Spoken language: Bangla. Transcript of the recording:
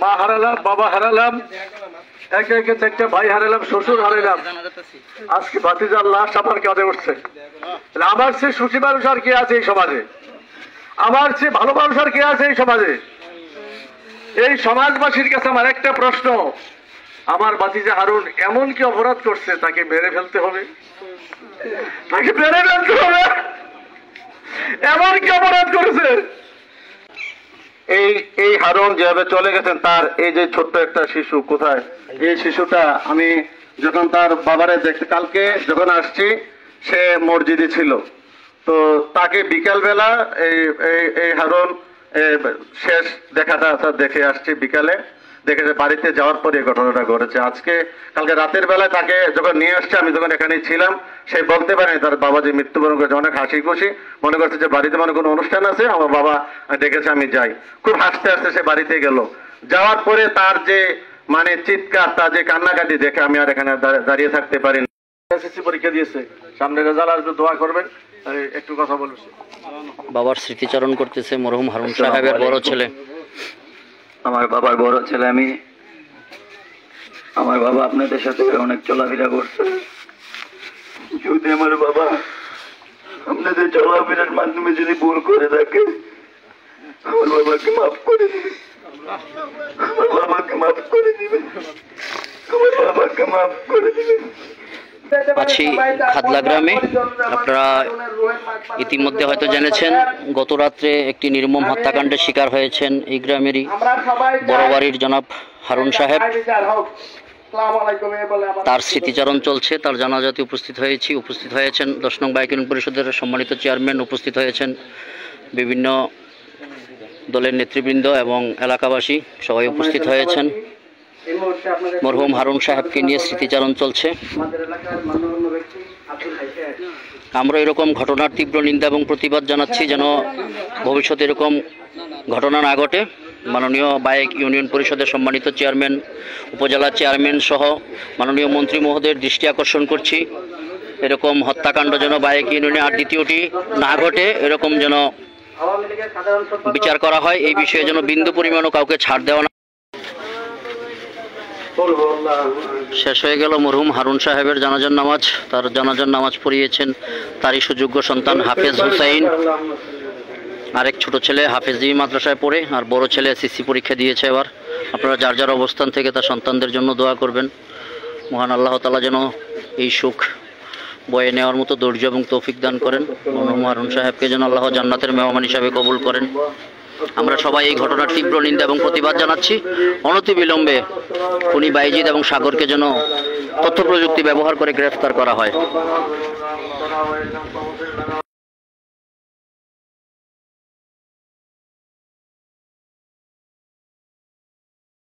মা হারালাম, বাবা হারালাম, একে একে 4টা ভাই হারালাম, শ্বশুর হারালাম। আজকে ভাতিজার লাশ আমার কাঁধে উঠছে। আমার চেয়ে সুখী মানুষ আর কে আছে এই সমাজে? আমার চেয়ে ভালো মানুষ আর কে আছে এই সমাজে? এই সমাজবাসীর কাছে আমার একটা প্রশ্ন, আমার ভাতিজা হারুন এমন কি অপরাধ করছে তাকে মেরে ফেলতে হবে? তাকে মেরে ফেলতে হবে? এমন কি অপরাধ করেছে? এই হারুন যেভাবে চলে গেছেন, তার এই যে ছোট্ট একটা শিশু কোথায়? এই শিশুটা আমি যখন তার বাবারে দেখতে কালকে যখন আসছি, সে মসজিদে ছিল, তো তাকে বিকালবেলা এই হারুন শেষ দেখাটা দেখে আসছি বিকালে, দেখে বাড়িতে যাওয়ার পরে এই ঘটনাটা ঘটেছে। কালকে রাতের বেলায় তাকে যখন নিয়ে আসছে, আমি যখন এখানে ছিলাম, সে বলতে পারেনি তার বাবা যে মৃত্যুবরণ করেছে। অনেক হাসি খুশি মনে করছে যে বাড়িতে মানে কোনো অনুষ্ঠান আছে, আমার বাবা ডেকেছে আমি যাই। খুব হাসতে হাসতে সে বাড়িতে গেল। যাওয়ার পরে তার যে মানে চিৎকার, তার যে কান্নাকাটি দেখে আমি আর এখানে দাঁড়িয়ে থাকতে পারি না। এসএসসি পরীক্ষা দিয়েছে, সামনে রেজাল্ট আসবে, দোয়া করবেন। একটু কথা বলুন। বাবার স্মৃতিচারণ করতেছে মরহুম হারুন সাহেবের বড় ছেলে। আমার বাবার বড় ছেলে আমি। আমার বাবা আপনাদের সাথে অনেক চলাফেরা করছে। যদি আমার বাবা আপনাদের চলাফেরার মাধ্যমে যদি ভুল করে থাকে, আমার বাবাকে মাফ করে দিবে। আমার বাবাকে মাফ করে দিবে। আমার বাবাকে মাফ করে দিবে। আছি খাদলা গ্রামে। আপনারা ইতিমধ্যে হয়তো জেনেছেন, গত রাত্রে একটি নির্মম হত্যাকাণ্ডের শিকার হয়েছেন এই গ্রামেরই বড় বাড়ির জনাব হারুন সাহেব। তার স্মৃতিচারণ চলছে, তার জানাজাতে উপস্থিত হয়েছেন 10 নং বায়ক ইউনিয়ন পরিষদের সম্মানিত চেয়ারম্যান, উপস্থিত হয়েছেন বিভিন্ন দলের নেতৃবৃন্দ এবং এলাকাবাসী সবাই উপস্থিত হয়েছেন। মরহুম হারুন সাহেবকে নিয়ে স্মৃতিচারণ চলছে। আমরা এরকম ঘটনার তীব্র নিন্দা এবং প্রতিবাদ জানাচ্ছি, যেন ভবিষ্যতে এরকম ঘটনা না ঘটে। মাননীয় বায়ক ইউনিয়ন পরিষদের সম্মানিত চেয়ারম্যান, উপজেলা চেয়ারম্যান সহ মাননীয় মন্ত্রী মহোদয়ের দৃষ্টি আকর্ষণ করছি, এরকম হত্যাকাণ্ড যেন বায়ক ইউনিয়নে আর দ্বিতীয়টি না ঘটে, এরকম যেন বিচার করা হয়। এই বিষয়ে যেন বিন্দু পরিমাণও কাউকে ছাড় দেওয়া না। শেষ হয়ে গেল মরহুম হারুন সাহেবের জানাজার নামাজ। তার জানাজার নামাজ পড়িয়েছেন তারই সুযোগ্য সন্তান হাফেজ হুসাইন। আরেক ছোট ছেলে হাফেজি মাদ্রাসায় পড়ে, আর বড় ছেলে এসএসসি পরীক্ষা দিয়েছে এবার। আপনারা যার যার অবস্থান থেকে তার সন্তানদের জন্য দোয়া করবেন। মহান আল্লাহ তাআলা যেন এই সুখ বয়ে নেওয়ার মতো ধৈর্য এবং তৌফিক দান করেন। মরহুম হারুন সাহেবকে যেন আল্লাহ জান্নাতের মেহমান হিসাবে কবুল করেন। আমরা সবাই এই ঘটনার তীব্র নিন্দা এবং প্রতিবাদ জানাচ্ছি। অনতিবিলম্বে খুনি বাইজিদ এবং সাগরকে যেন তথ্য প্রযুক্তি ব্যবহার করে গ্রেফতার করা হয়।